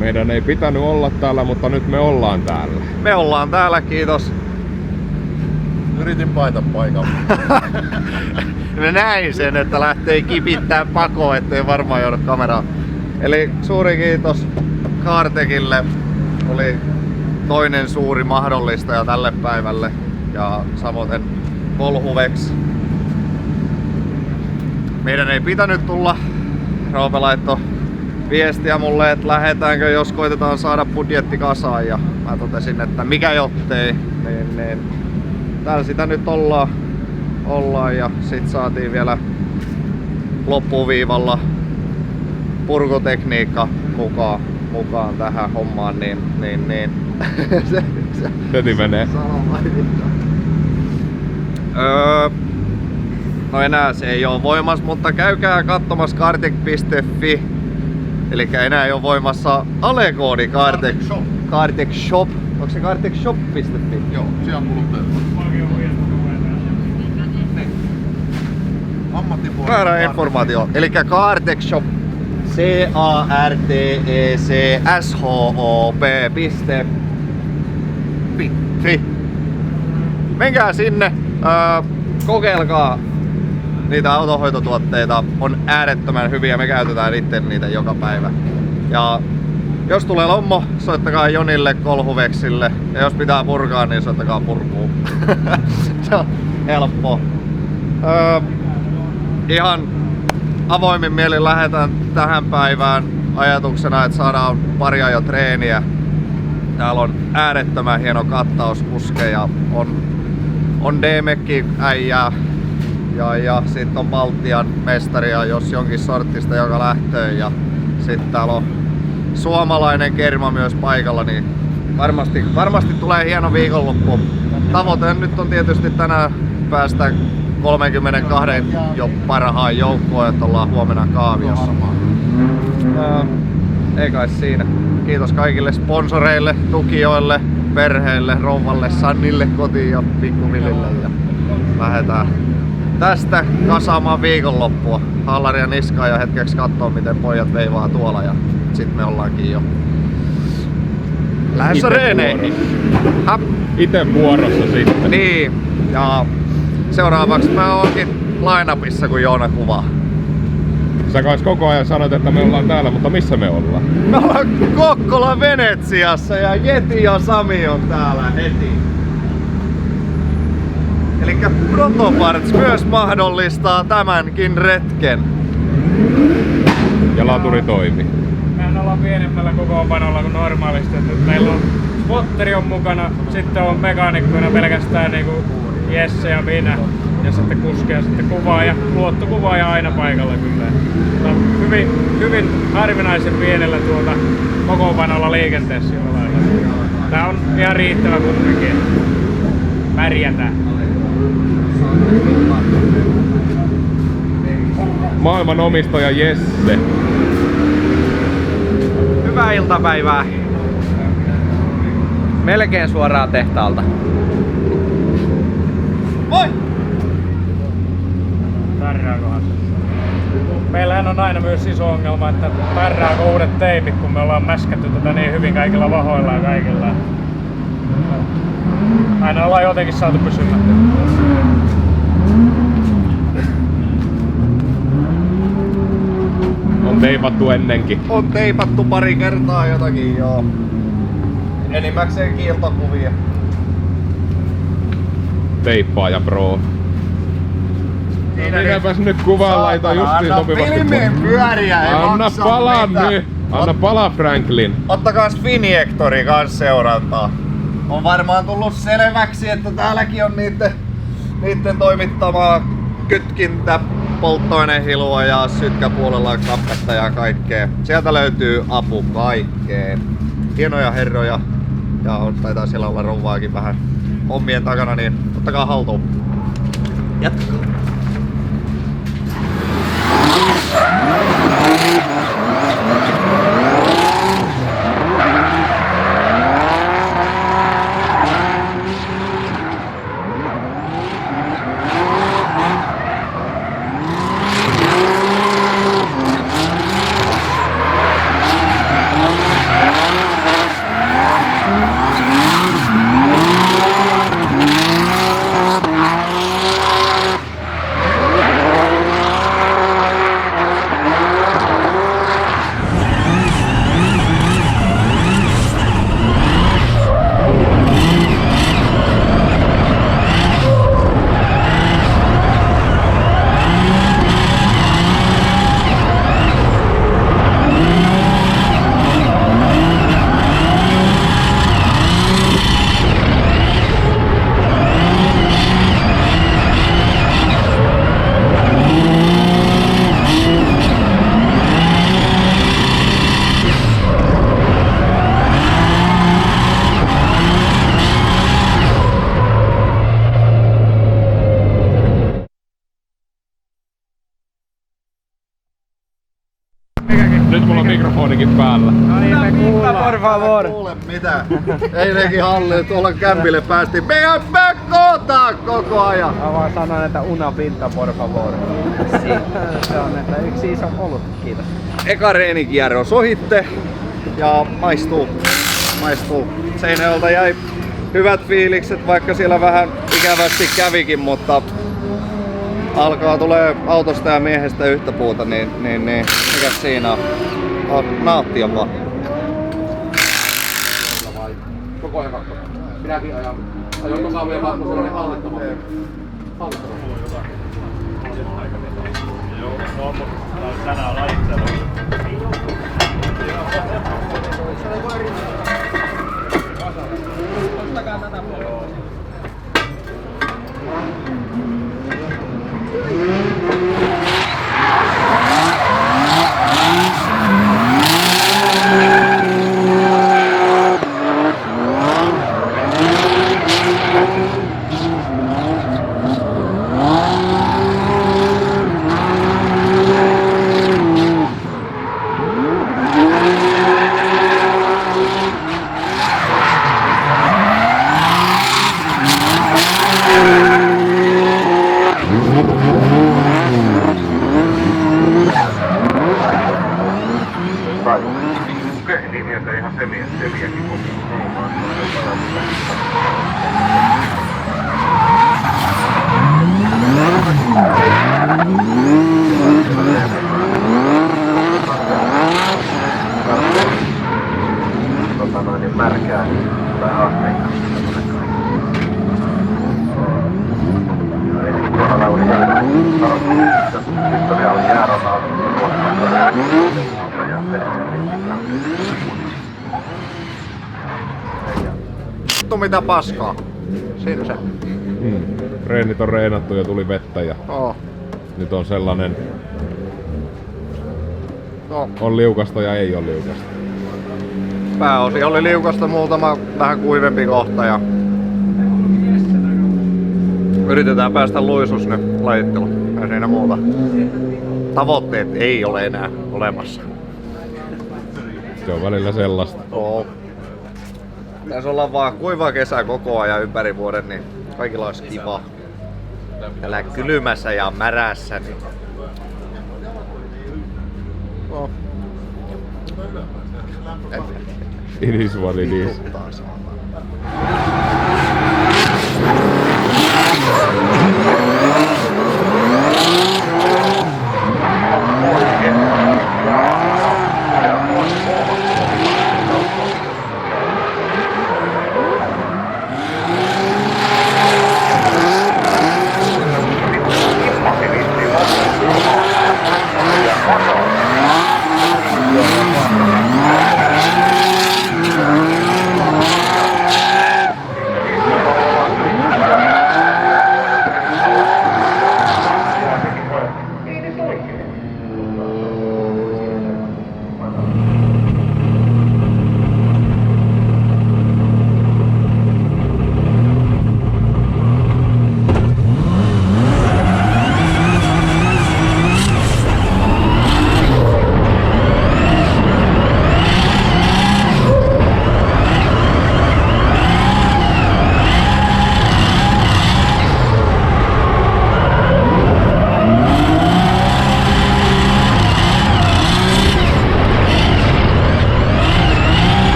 Meidän ei pitänyt olla täällä, mutta nyt me ollaan täällä. Me ollaan täällä, kiitos. Yritin paita paikalla. Mä näin sen, että lähtee kipittää pakoon, ettei varmaan joudu kameraan. Eli suuri kiitos Cartecille. Oli toinen suuri mahdollistaja tälle päivälle. Ja samoin Kolhuvex. Meidän ei pitänyt tulla. Roope laittoi viestiä mulle, että lähdetäänkö, jos koitetaan saada budjetti kasaan, ja mä totesin, että mikä jottei, niin täällä sitä nyt ollaan ja sit saatiin vielä loppuviivalla purkutekniikka mukaan tähän hommaan, niin Heti menee. No enää se ei oo voimassa, mutta käykää katsomassa cartec.fi. Elikkä enää ei oo voimassa alekoodi Cartec Shop. Cartec Shop. Onko se cartecshop.fi? Joo, siellä on kuluttajat. Ammattipuolella. Väärä informaatio. Elikkä Cartec Shop. CARTECSHOP.fi. Menkää sinne, kokeilkaa niitä autohoitotuotteita, on äärettömän hyviä, me käytetään itse niitä joka päivä. Ja jos tulee lommo, soittakaa Jonille, Kolhuvexille, ja jos pitää purkaa, niin soittakaa purkuun. Se on helppo. Ihan avoimin mielin lähdetään tähän päivään ajatuksena, että saadaan pari ajo treeniä. Täällä on äärettömän hieno kattaus kuskeja, on D-mekki äijää ja sitten on Baltian mestaria, jos jonkin sortista, joka lähtee, ja sitten täällä on suomalainen kerma myös paikalla, niin varmasti tulee hieno viikonloppu. Tavoite nyt on tietysti tänään päästä 32 jo parhaan joukkoon, että ollaan huomenna Kaaviossa. Ei kai siinä. Kiitos kaikille sponsoreille, tukijoille, perheille, rouvalle, Sannille, kotiin ja pikkuvillille. Ja lähdetään tästä kasaamaan viikonloppua. Hallaria niskaa ja hetkeksi kattoo, miten pojat veivaa tuolla, ja sit me ollaankin jo lähdössä reeneihin. Ite vuorossa sitten. Niin, ja seuraavaksi mä oonkin line-upissa, kun Joona kuvaa. Sä kans koko ajan sanot, että me ollaan täällä, mutta missä me ollaan? Me ollaan Kokkola Venetsiassa ja Jeti ja Sami on täällä heti. Elikkä Protoparts myös mahdollistaa tämänkin retken. Ja laturi toimi. Mehän ollaan pienemmällä kokoonpanolla kuin normaalisti. Että meillä on spotteri on mukana, sitten on mekaanikkoina pelkästään niinku Jesse ja minä. Ja sitten kuski ja sitten kuvaaja, luottokuvaaja aina paikalla kyllä. Hyvin harvinaisen pienellä kokoonpanolla liikenteessä sillä lailla. Tää on ihan riittävä kumminkin. Pärjätään. Maailman omistaja Jesse. Hyvää iltapäivää. Melkein suoraan tehtaalta. Moi! Pärrääköhän se? Meillähän on aina myös iso ongelma, että pärrääkö uudet teipit, kun me ollaan mäskätty tätä niin hyvin kaikilla vahoilla ja kaikilla. Aina ollaan jotenkin saatu pysymään. On teipattu ennenkin. On teipattu pari kertaa jotakin, joo. Enimmäkseen kiiltokuvia. Teippaaja pro. Minäpäs nyt kuvan laita justiin sopivasti. Anna filmien pyöriä, ei Anna maksa palaa mitään. nyt! Anna palaa Franklin! Ottakaa Finiektori kans seurantaa. On varmaan tullut selväksi, että täälläkin on niitten toimittamaa kytkintä, polttoainehilua ja sytkäpuolella kappetta ja kaikkea. Sieltä löytyy apu kaikkeen. hienoja herroja ja taitaa siellä olla rouvaakin vähän hommien takana, niin ottakaa haltuun. Jatkakaa. Nyt mulla on mikrofonikin päällä. No niin, me kuullaan. Por favor. Kuule mitä? Eilenkin halliin tuolla kämpille päästiin. Meidän kotaan koko ajan. Mä vaan sanon, että una pinta por favor. Se on, että yksi iso olut, kiitos. Eka reenikierros ohitte ja maistuu. Seinäjolta jäi hyvät fiilikset, vaikka siellä vähän ikävästi kävikin, mutta alkaa tulee autosta ja miehestä yhtä puuta, niin mikäs siinä on? Naatti vaan. Koko ajan kakkonen. Minäkin ajan koko ajan kakkosella, niin hallittava. Tänään lajittelu. Märkää tai haasteita. Lauri sitten vielä jäärataa. Vittu mitä paskaa. Siinä se. Reenit on reenattu ja tuli vettä ja nyt on sellainen... On liukasta ja ei ole liukasta. Pääosin oli liukasta, muutama vähän kuivempi kohta ja yritetään päästä luisuus nyt lajitteluun. Ei siinä muuta. Tavoitteet ei ole enää olemassa. Se on välillä sellaista. Pitäisi olla vaan kuiva kesä koko ajan ympäri vuoden, niin kaikilla olisi kiva. Täällä kylmässä ja märässä. Niin... It is what it is.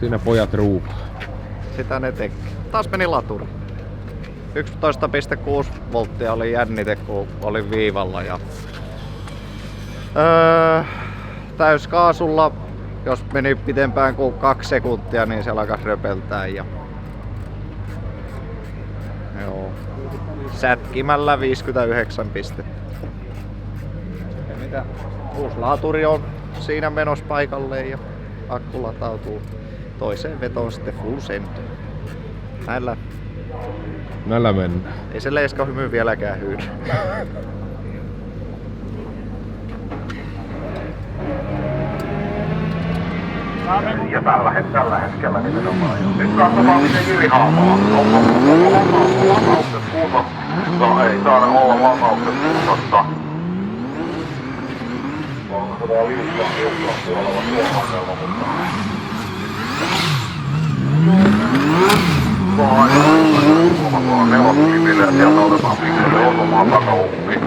Siinä pojat ruukaa. Sitä ne teki. Taas meni laturi. 11,6 volttia oli jännite, kun oli viivalla. Ja täyskaasulla, jos meni pitempään kuin 2 sekuntia, niin se alkaa röpeltää. Ja joo. Sätkimällä 59 pistettä. Ja mitä? Uusi laturi on siinä menossa paikalleen ja akku latautuu toiseen vetoon sitten full send. Näillä mennään. Ei se leiska hymy vieläkään hyydy. Ja tällä hetkellä nimenomaan. Nyt katsotaan miten Jiri Haapola. Onko lamaukset kunnossa? No ei saada olla lamaukset kunnossa. Onko se vaan liukkaan puolella tuohannella, mutta... Tuolla neloskipille ja sieltä otetaan pikkuinen osumaan takauppi.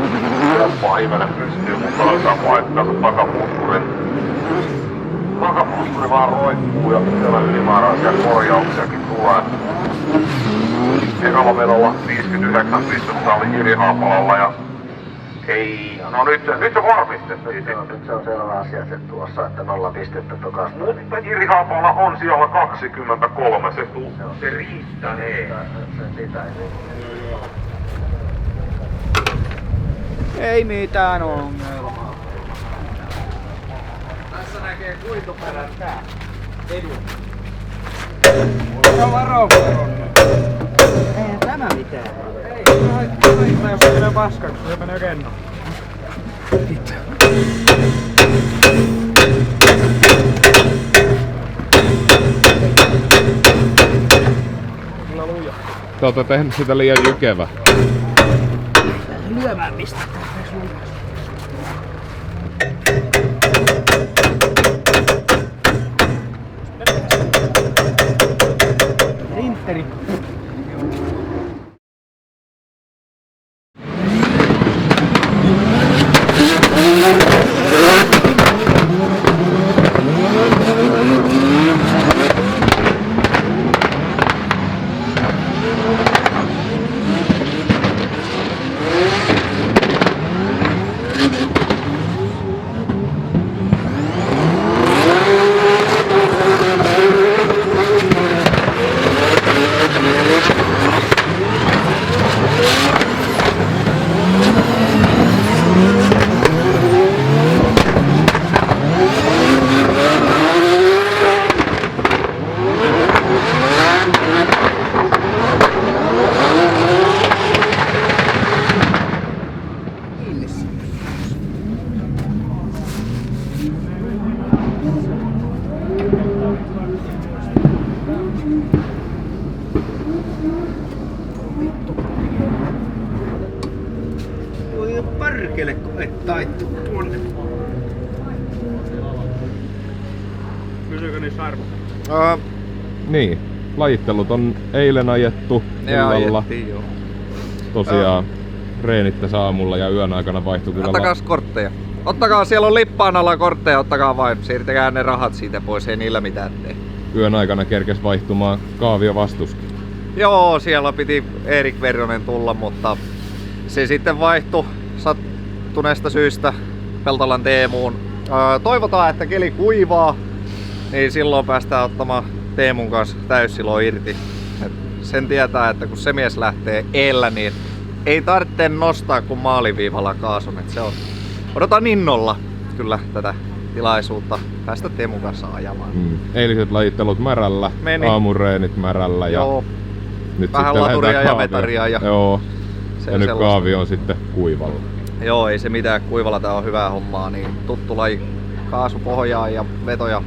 Helppoa hivenen pystyy, mutta aletaan paikkaa se takapuskuri. Takapuskuri vaan roikkuu ja siellä ylimääräisiä korjauksiakin tulee. Ekalla vedolla 59 pistettä oli Jiri Haapalalla ja ei, no nyt se varmistettiin sitten. Se on selvä asia se tuossa, että 0 pistettä tokasta. Mutta Jiri Haapala on siellä 23, se riittänee. Sitä Ei mitään ongelmaa. Tässä näkee kuituperän tää. Edun. Se on varovuoron. Eihän tämä mitään. Ei, jos se menee paskaksi, se menee kenno. Kyllä luja. Te ootte tehnyt sitä liian jykevä. Lyömään pistetään. Rinteri. Voi perkele, kun et taittu tuonne. Pysyykö niissä arvo? Niin. Lajittelut on eilen ajettu illalla. Ajettiin, joo. Tosiaan reenit tässä aamulla ja yön aikana vaihtui kyllä. Ottakaa kortteja. Ottakaa, siellä on lippaan alla kortteja, ottakaa vain. Siirtäkää ne rahat siitä pois, ei niillä mitään tee. Yön aikana kerkes vaihtumaan kaavio vastuskin. Joo, siellä piti Erik Verjonen tulla, mutta se sitten vaihtui sattuneesta syystä Peltolan Teemuun. Toivotaan, että keli kuivaa, niin silloin päästään ottamaan Teemun kanssa täyssilo irti. Et sen tietää, että kun se mies lähtee eellä, niin ei tarvitse nostaa kuin maaliviivalla kaasun. Et se on. Odotan innolla kyllä tätä tilaisuutta päästä Teemun kanssa ajamaan. Eiliset lajittelut märällä, Meni. aamureenit märällä ja Joo, nyt vähän sitten laturia lähdetään ja kaavioon. metaria ja Joo. se Ja nyt sellaista. kaavio on sitten kuivalla. Joo, ei se mitään, kuivalla tää on hyvää hommaa, niin tuttu laji, kaasupohjaa ja vetoja,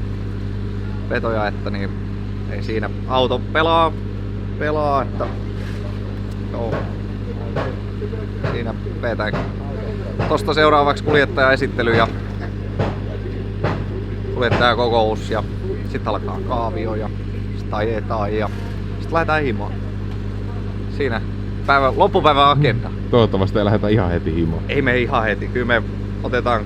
että niin ei siinä auto pelaa, että joo, siinä vetään. Tosta seuraavaksi kuljettajaesittely ja kuljettajakokous ja sit alkaa kaavio ja sit ajetaan ja sit lähdetään himaan. Siinä loppupäivän agenda. Toivottavasti ei lähdetä ihan heti himaan. Ei me ihan heti, kyllä me otetaan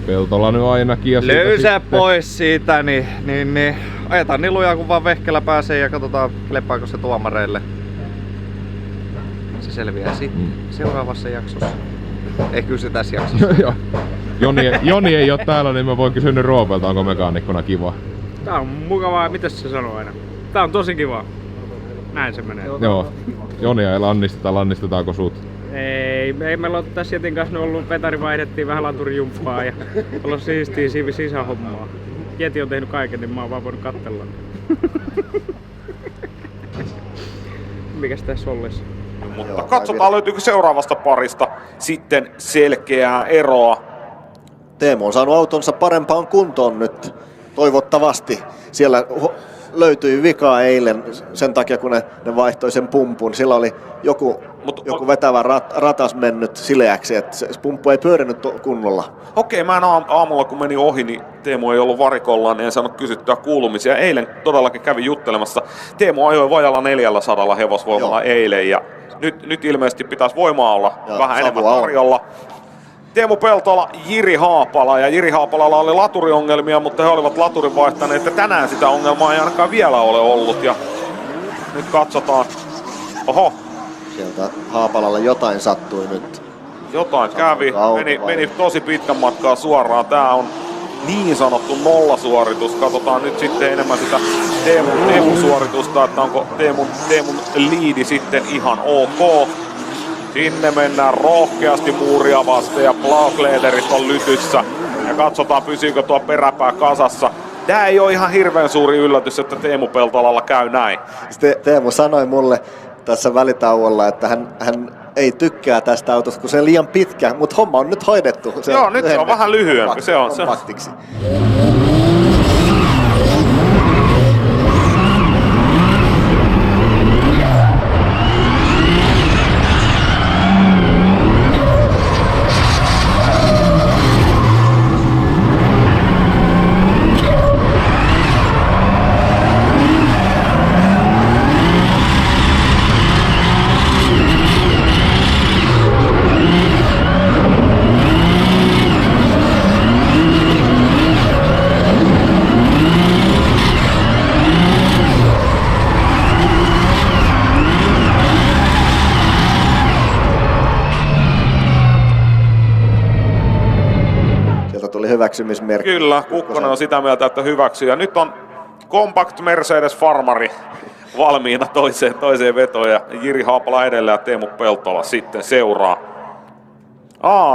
Peltola nyt ainakin ja siitä löysää sitten pois siitä, niin ajetaan niin lujaa kun vaan vehkellä pääsee ja katsotaan lepääkö se tuomareille. Se selviää sitten seuraavassa jaksossa. Ei kyllä se tässä jaksossa. Joo. Joni ei ole täällä, niin mä voin kysyä nyt Roopelta, onko mekaanikkona kiva. Tää on mukavaa, mitäs se sanoo aina? Tää on tosi kiva. Näin se menee. Joo. Jonia ei lannistetaanko sut? Ei meillä on tässä Jetin kanssa ollut vetari, vaihdettiin vähän laturijumppaa ja ollaan siistiä sisähommaa. Jeti on tehnyt kaiken, niin mä oon vaan voinut katsella. Mikäs tässä olisi? Mutta katsotaan löytyykö seuraavasta parista sitten selkeää eroa. Teemu on saanut autonsa parempaan kuntoon nyt, toivottavasti. Siellä löytyi vikaa eilen sen takia, kun ne vaihtoi sen pumpun. Sillä oli joku vetävä ratas mennyt sileäksi, että se pumppu ei pyörinyt kunnolla. Okei, mä en aamulla kun meni ohi, niin Teemu ei ollut varikollaan, niin en saanut kysyttyä kuulumisia. Eilen todellakin kävin juttelemassa. Teemu ajoi vajalla 400 hevosvoimalla eilen ja nyt ilmeisesti pitäisi voimaa olla vähän enemmän tarjolla. Teemu Peltola, Jiri Haapala ja Jiri Haapalalla oli laturiongelmia, mutta he olivat laturin vaihtaneet ja tänään sitä ongelmaa ei ainakaan vielä ole ollut ja nyt katsotaan. Oho. Sieltä Haapalalle jotain sattui nyt. Jotain kävi, meni tosi pitkän matkaa suoraan. Tää on niin sanottu nollasuoritus. Katsotaan nyt sitten enemmän sitä Teemun suoritusta, että onko Teemun liidi sitten ihan ok. Sinne mennään rohkeasti muuria vasten ja Blauklederit on lytyssä. Ja katsotaan pysyykö tuo peräpää kasassa. Tää ei ole ihan hirveän suuri yllätys, että Teemu Peltolalla käy näin. Teemu sanoi mulle tässä välitauolla, että hän ei tykkää tästä autosta, kun se on liian pitkä, mutta homma on nyt hoidettu. Joo, nyt se on vähän lyhyempi. Se on. Hyväksymismerkki. Kyllä, Kukkonen on sitä mieltä, että hyväksyy. Ja nyt on Compact Mercedes Farmari valmiina toiseen vetoon ja Jiri Haapala edellä ja Teemu Peltola sitten seuraa.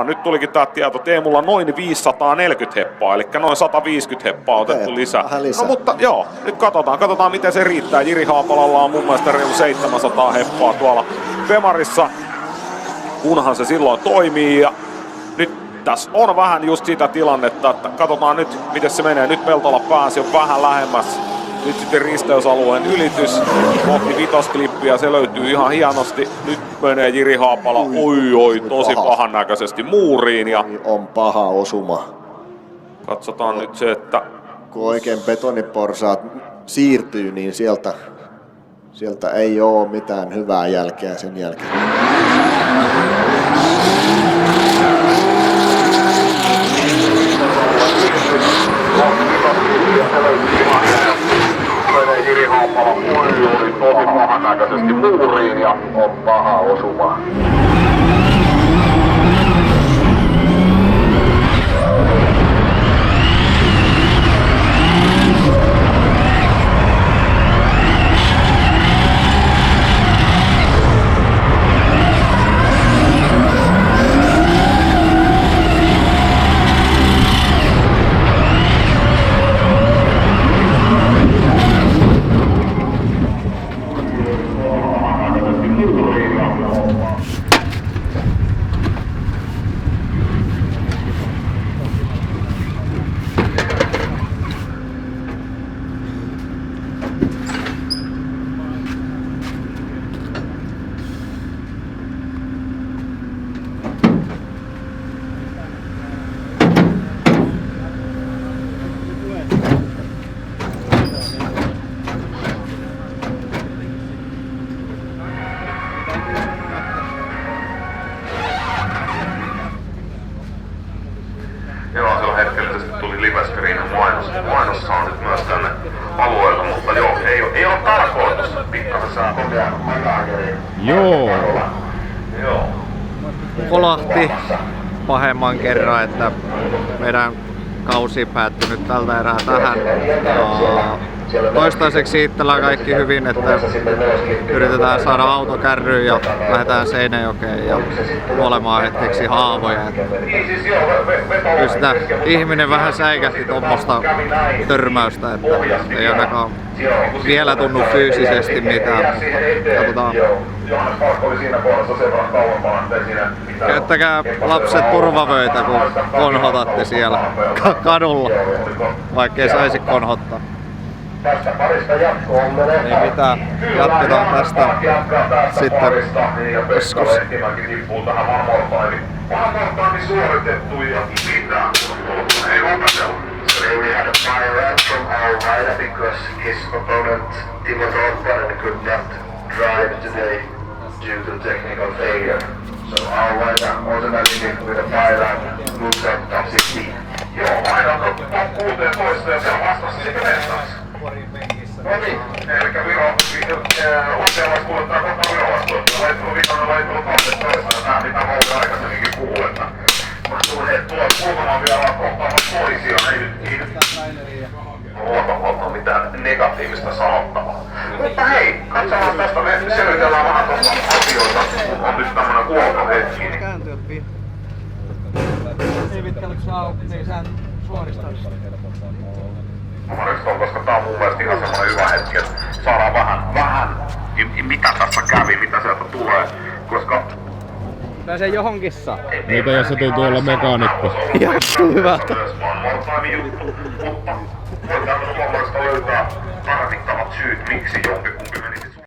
Nyt tulikin tää tieto. Teemulla noin 540 heppaa, eli noin 150 heppaa otettu lisää. No mutta joo, nyt katsotaan miten se riittää. Jiri Haapalalla on mun mielestä reilu 700 heppaa tuolla Femarissa, kunhan se silloin toimii. Ja nyt tässä on vähän just sitä tilannetta, että katsotaan nyt miten se menee. Nyt Peltola pääsi jo vähän lähemmäs. Nyt sitten risteysalueen ylitys kohti vitosklippiä, se löytyy ihan hienosti. Nyt menee Jiri Haapala, tosi pahan näköisesti muuriin. Ja on paha osuma. Katsotaan nyt se, että kun oikein betoniporsaat siirtyy, niin sieltä ei ole mitään hyvää jälkeä sen jälkeen. Jiri Haapala oli tosi pahan näköisesti muuriin ja on paha osuma. Joo. Joo. Kolahti pahemman kerran, että meidän kausi päättyi nyt tältä erää tähän. Ja toistaiseksi itsellä on kaikki hyvin, että yritetään saada auto kärryyn ja lähdetään Seinäjokeen ja kuolemaan hetkeksi haavoja. Kyllä sitä ihminen vähän säikähti tuommoista törmäystä, että ei ainakaan vielä tunnu fyysisesti mitään. Katsotaan. Käyttäkää lapset turvavöitä, kun konhotatte siellä kadulla, vaikkei saisi konhottaa. Tästä parista jatkoon menee. Ei mitään, jatketaan tästä sitten joskus. Tippuu tähän One suoritettu ja mitä? Ei opetella. We had a fire out from our rider because his opponent Timo Torppanen could not drive today due to technical failure. So our rider automatically with a fire out moves up top 16. Joo, aina top 16 ja se on vastassa sitten mestassa. No niin, elikkä useammas kuluttaa kohta virolaiskuluttaa. Laittunut viikolla laittunut 12. Tää mitä mä olin aikaisemminkin puhuu, että tulee muutaman vielä kohtaamaan toisia. Ei nyt luota mitään negatiivista sanottavaa. Mutta hei, katsotaan tästä, me selvitellään vähän tuosta asioita. On nyt tämmönen huoltohetki. Ei pitkälle saa, niin sä suoristaa. Koska tää on mun mielestä ihan semmonen hyvä hetki, että saadaan vähän mitä tässä kävi, mitä sieltä tulee, koska Pääsee johonkin saa. Mitä jos se tuntuu olla mekaanikko? Jattuu hyvältä. Mutta voidaan suomalaisesta löytää tarvittavat syyt, miksi jompikumpi